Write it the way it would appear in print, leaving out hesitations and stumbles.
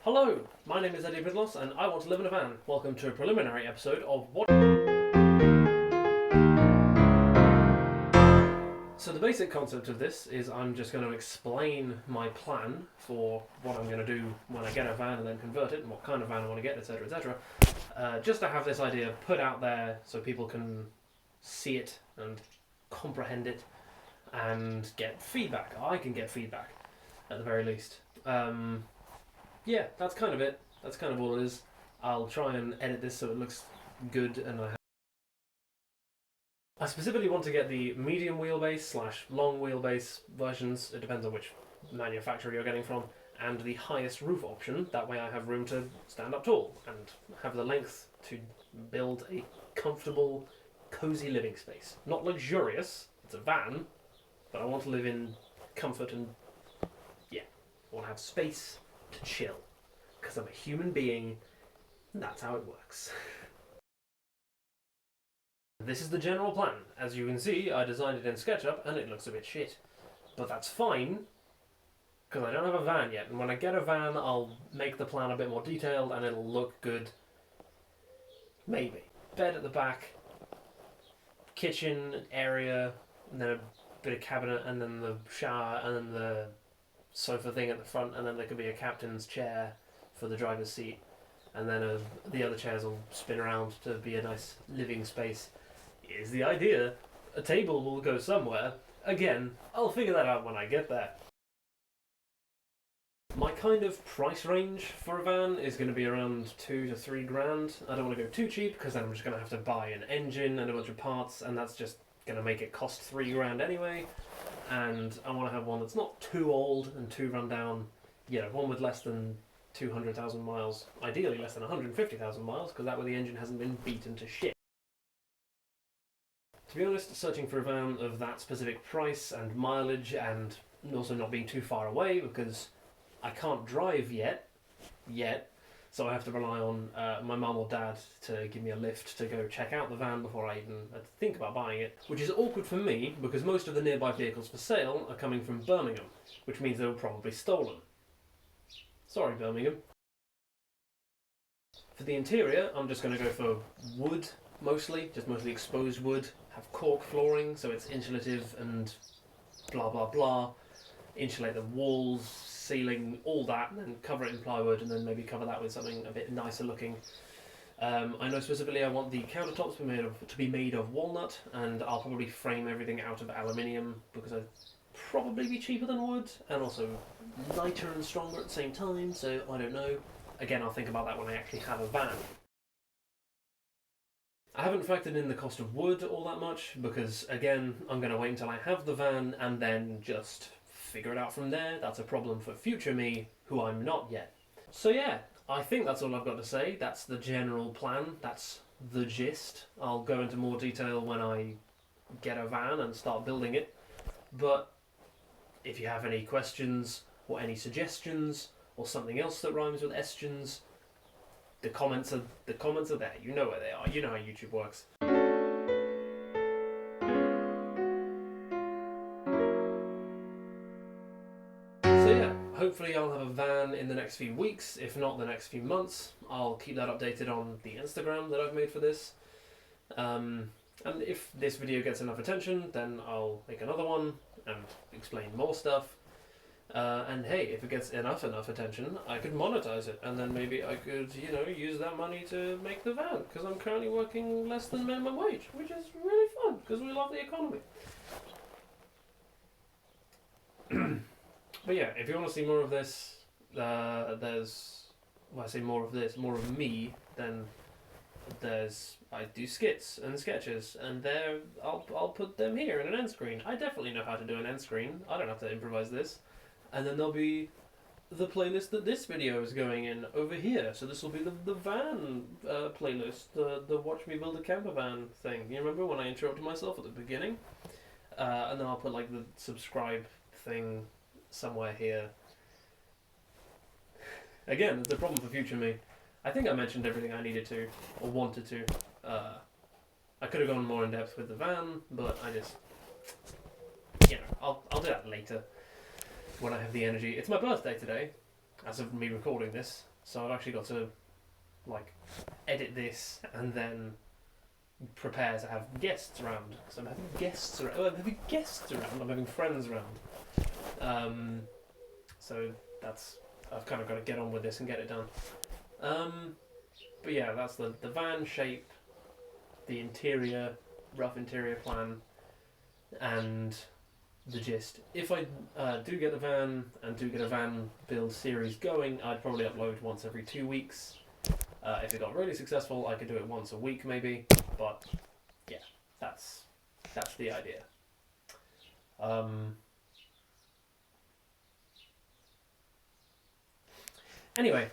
Hello, my name is Eddie Bridlos and I want to live in a van. Welcome to a preliminary episode of what... So the basic concept of this is I'm just going to explain my plan for what I'm going to do when I get a van and then convert it and what kind of van I want to get, etc, etc. Just to have this idea put out there so people can see it and comprehend it and get feedback. I can get feedback at the very least. Yeah, that's kind of it. That's kind of all it is. I'll try and edit this so it looks good, and I specifically want to get the medium wheelbase / long wheelbase versions, it depends on which manufacturer you're getting from, and the highest roof option. That way I have room to stand up tall and have the length to build a comfortable, cosy living space. Not luxurious, it's a van, but I want to live in comfort and, yeah, I want to have space to chill. Because I'm a human being, and that's how it works. This is the general plan. As you can see, I designed it in SketchUp and it looks a bit shit. But that's fine, because I don't have a van yet, and when I get a van I'll make the plan a bit more detailed and it'll look good. Maybe. Bed at the back, kitchen area, and then a bit of cabinet, and then the shower, and then the sofa thing at the front, and then there could be a captain's chair for the driver's seat, and then the other chairs will spin around to be a nice living space. Is the idea. A table will go somewhere. Again, I'll figure that out when I get there. My kind of price range for a van is going to be around $2 to $3 grand. I don't want to go too cheap because then I'm just going to have to buy an engine and a bunch of parts, and that's just going to make it cost $3 grand anyway. And I want to have one that's not too old and too run down. You know, one with less than 200,000 miles, ideally less than 150,000 miles, because that way the engine hasn't been beaten to shit. To be honest, searching for a van of that specific price and mileage, and also not being too far away, because I can't drive yet, so I have to rely on my mum or dad to give me a lift to go check out the van before I even think about buying it, which is awkward for me because most of the nearby vehicles for sale are coming from Birmingham, which means they were probably stolen. Sorry, Birmingham. For the interior, I'm just going to go for wood, mostly exposed wood. Have cork flooring, so it's insulative and blah blah blah. Insulate the walls, ceiling, all that, and then cover it in plywood, and then maybe cover that with something a bit nicer looking. I know specifically I want the countertops to be made of walnut, and I'll probably frame everything out of aluminium because I'd probably be cheaper than wood, and also lighter and stronger at the same time, so I don't know. Again, I'll think about that when I actually have a van. I haven't factored in the cost of wood all that much because, again, I'm going to wait until I have the van and then just figure it out from there. That's a problem for future me, who I'm not yet. So yeah, I think that's all I've got to say. That's the general plan. That's the gist. I'll go into more detail when I get a van and start building it. But if you have any questions or any suggestions or something else that rhymes with estions, the comments are there. You know where they are. You know how YouTube works. So yeah, hopefully I'll have a van in the next few weeks, if not the next few months. I'll keep that updated on the Instagram that I've made for this. And if this video gets enough attention, then I'll make another one and explain more stuff. And hey, if it gets enough attention, I could monetize it, and then maybe I could, use that money to make the van, because I'm currently working less than minimum wage, which is really fun, because we love the economy. But yeah, if you want to see more of this, more of me, then I do skits and sketches, and I'll put them here in an end screen. I definitely know how to do an end screen. I don't have to improvise this. And then there'll be the playlist that this video is going in over here. So this will be the van playlist, the Watch Me Build a Campervan thing. You remember when I interrupted myself at the beginning? And then I'll put like the subscribe thing somewhere here. Again, it's a problem for future me. I think I mentioned everything I needed to, or wanted to. I could have gone more in depth with the van, but I just, I'll do that later. When I have the energy. It's my birthday today, as of me recording this, So I've actually got to like edit this and then prepare to have guests around. So I'm having guests around. I'm having guests around. I'm having friends around. So that's I've kind of got to get on with this and get it done. But yeah, that's the van shape, the interior, rough interior plan, and the gist. If I do get a van and do get a van build series going, I'd probably upload once every 2 weeks. If it got really successful, I could do it once a week maybe. But yeah, that's the idea. Anyway,